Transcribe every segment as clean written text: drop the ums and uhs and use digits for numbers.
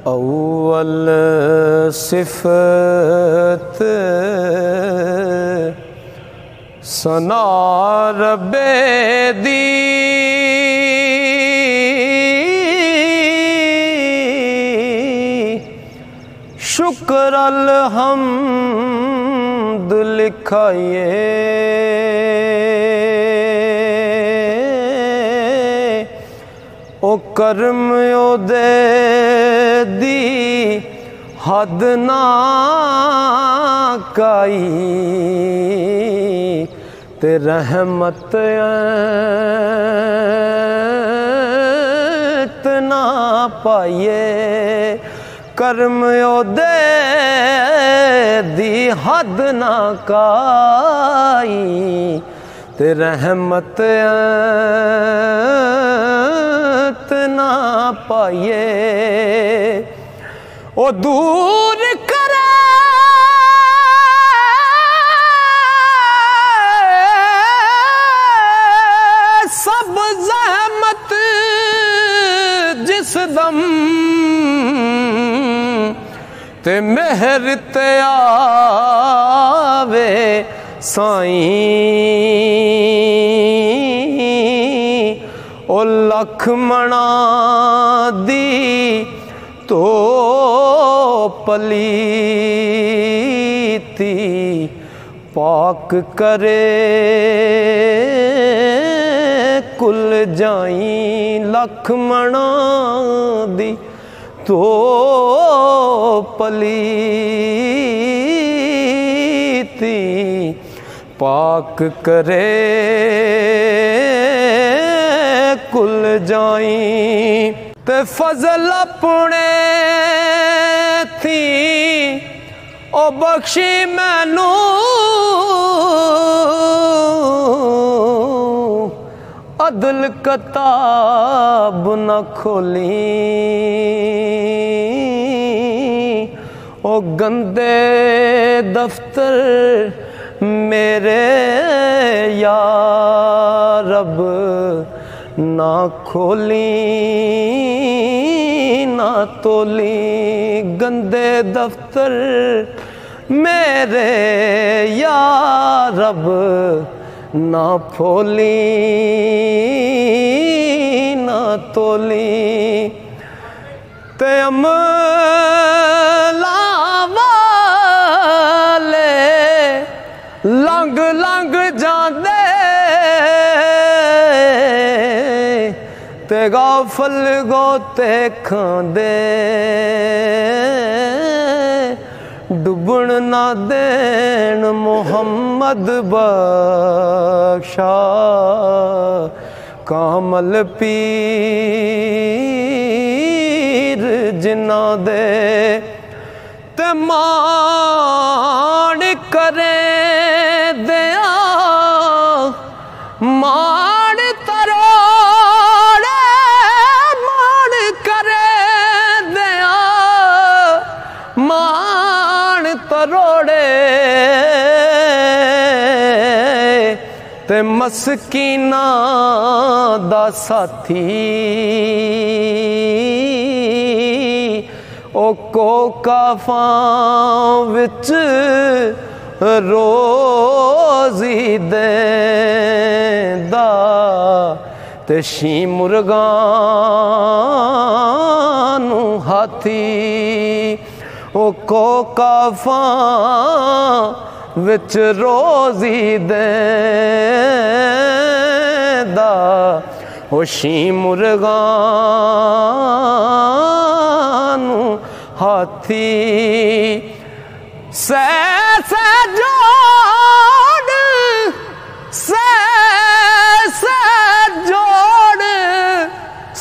अव्वल सिफत सना रब्बे दी शुक्र अलहम्द लिखाइए ओ कर्म ओदे दी हद ना काई ते रहमत इतना पाइए कर्म ओदे दी हद ना काई ते रहमत इतना पाइए ओ दूर करे सब ज़हमत जिस दम ते मेहर ते आवे साईं ओ लख मना दी तो पलीती पाक करे कुल जाई लख मना दी तो पलीती पाक करे कुल जाई ते फजल अपने थी ओ बख्शी मैनू अदल किताब न खोली ओ गंदे दफ्तर मेरे या रब ना खोली ना तोली गंदे दफ्तर मेरे या रब ना फोली ना तोली ते अमला वाले लंघ लंघ जांदे ते गाफल गोते खांदे डुबण ना देन मोहम्मद बख्शा कामल पीर जिन्ना दे ते मान करे दया मान तरोड़े मान करे दया मान तरोड़े ते मस्कीना दा साथी ओ कोकाफां विच रोज़ी देंदा ते शी मुर्गां नूं हाथी ओ कोकाफां विच रोज़ी देंदा ओ शी मुर्गां नूं हाथी सै जोड़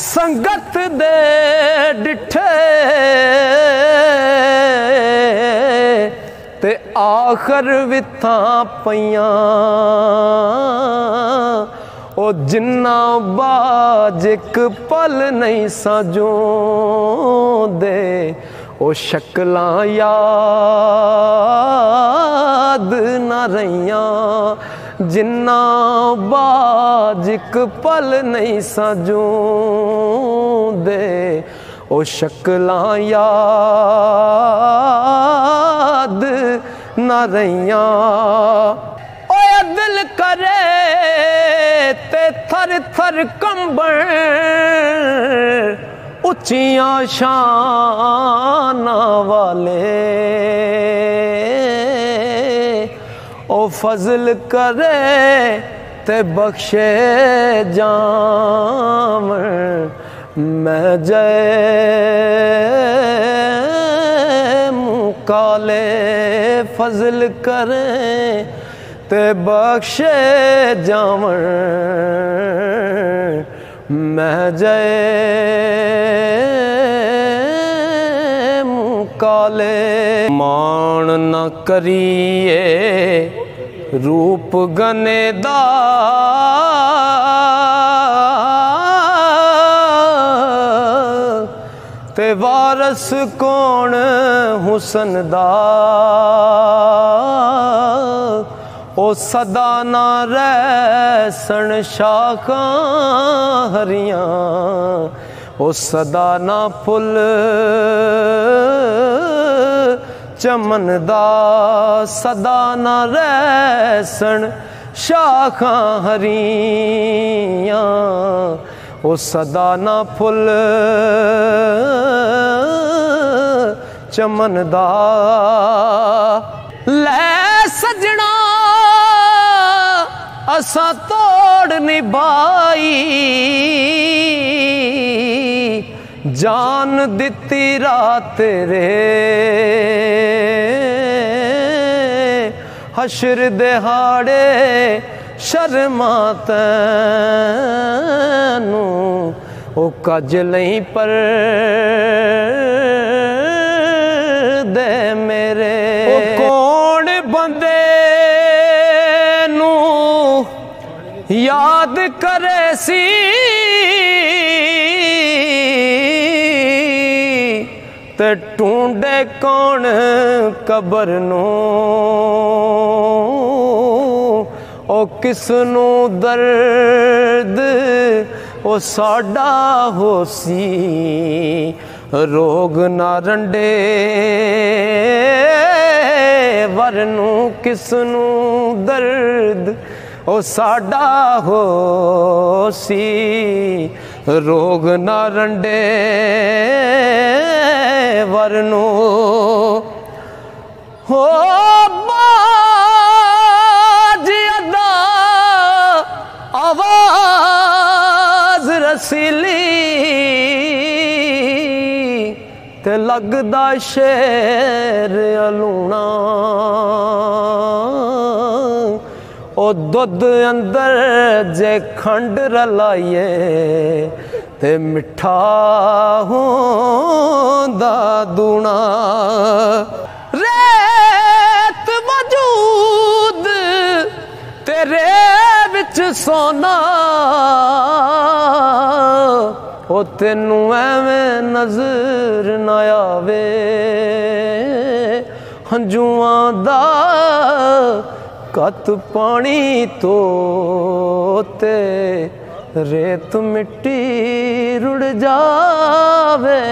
संगत दे डिठे ते आखर विथा पईयां ओ जिन्ना बाज एक पल नहीं साजोंदे ओ शक्लां याद न रहियां जिन्ना बाज एक पल नहीं साजोंदे ओ ओ शक्लां याद ना रहियां। ओ दिल करे ते थर थर कंबण उच्चियां शानां वाले। ओ फजल करे ते बख्शे जावण मैं जय मुकाले। फजल करे ते बख्शे जावण मैं जय मुकाले। मान न करिए रूप गने दा ते वारस कौन हुसन दा। ओ सदा ना रहसन शाखां हरियां। ओ सदा ना फुल चमन दा। सदा ना रहसन शाखां हरियां। ओ सदा ना फुल चमन दा। लै सजना असा तोड़ निभाई जान दिती रात रे। हशर दिहाड़े शर्मा तैनू ओ कज लई पर दे मेरे। ओ कौन बंदे नू याद करे सी ते ढूंढे कौन कबर नू। ओ किसनू दर्द ओ साडा होसी रोग ना रंडे वरनू। किसनू दर्द ओ साडा होसी रोग ना रंडे वरनू। हो बाज अदा आवाज रसीली ते लगदा शेर अलूना। ओ दुध अंदर जे खंड रलाइए ते मिठा होंदा दूना। रेत वजूद तेरे विच सोना ओ तेनू एवें नजर न आवे। हंजुआं दा कत पानी तो ते रेत मिट्टी रुड़ जावे।